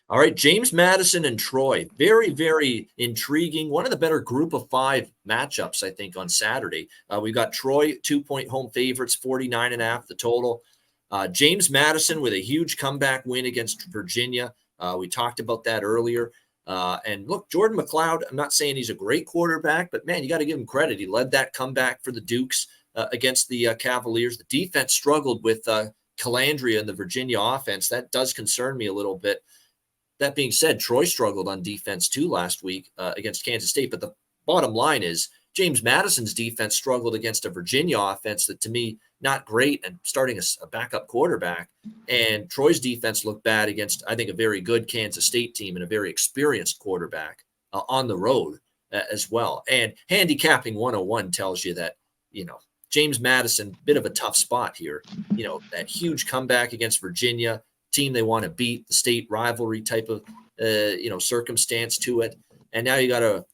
All right, James Madison and Troy. Very, very intriguing. One of the better group of five matchups, I think, on Saturday. We've got Troy, 2-point home favorites, 49.5 the total. James Madison with a huge comeback win against Virginia. We talked about that earlier. And look, Jordan McLeod, I'm not saying he's a great quarterback, but man, you got to give him credit. He led that comeback for the Dukes against the Cavaliers. The defense struggled with Calandria and the Virginia offense. That does concern me a little bit. That being said, Troy struggled on defense too last week against Kansas State. But the bottom line is James Madison's defense struggled against a Virginia offense that, to me, not great and starting a backup quarterback. And Troy's defense looked bad against, I think, a very good Kansas State team and a very experienced quarterback on the road as well. And handicapping 101 tells you that, James Madison, bit of a tough spot here. That huge comeback against Virginia, team they want to beat, the state rivalry type of circumstance to it, and now you got to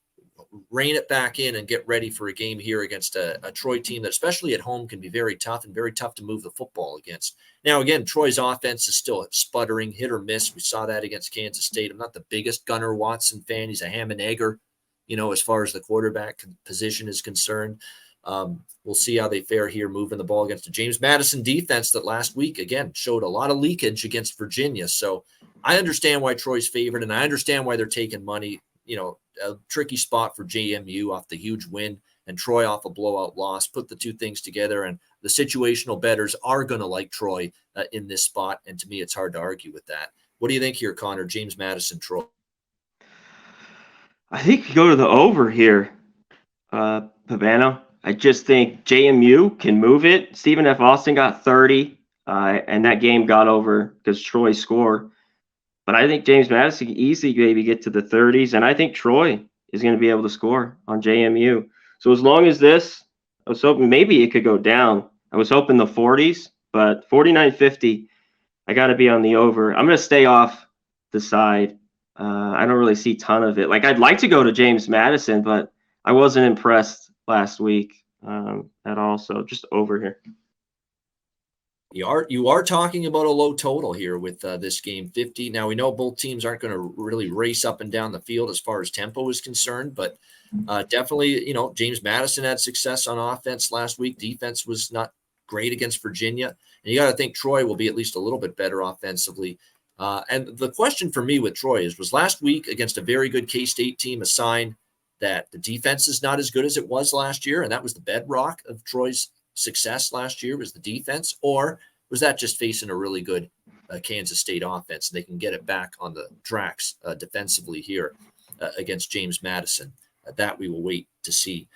rein it back in and get ready for a game here against a Troy team that, especially at home, can be very tough and very tough to move the football against. Now, again, Troy's offense is still sputtering, hit or miss. We saw that against Kansas State. I'm not the biggest Gunnar Watson fan. He's a ham and egger, as far as the quarterback position is concerned. We'll see how they fare here moving the ball against the James Madison defense that last week, again, showed a lot of leakage against Virginia. So I understand why Troy's favored, and I understand why they're taking money. A tricky spot for JMU off the huge win and Troy off a blowout loss. Put the two things together, and the situational bettors are going to like Troy in this spot. And to me, it's hard to argue with that. What do you think here, Conor? James Madison, Troy? I think you go to the over here, Pavano. I just think JMU can move it. Stephen F. Austin got 30, and that game got over because Troy scored. But I think James Madison can easily maybe get to the 30s, and I think Troy is going to be able to score on JMU. So as long as this, I was hoping maybe it could go down. I was hoping the 40s, but 49.50, I got to be on the over. I'm going to stay off the side. I don't really see a ton of it. Like, I'd like to go to James Madison, but I wasn't impressed last week at all. So just over here. You are talking about a low total here with this game, 50. Now, we know both teams aren't going to really race up and down the field as far as tempo is concerned, but definitely, James Madison had success on offense last week. Defense was not great against Virginia. And you got to think Troy will be at least a little bit better offensively. And the question for me with Troy was last week against a very good K-State team a sign that the defense is not as good as it was last year, and that was the bedrock of Troy's success last year was the defense, or was that just facing a really good Kansas State offense? They can get it back on the tracks defensively here against James Madison. That we will wait to see.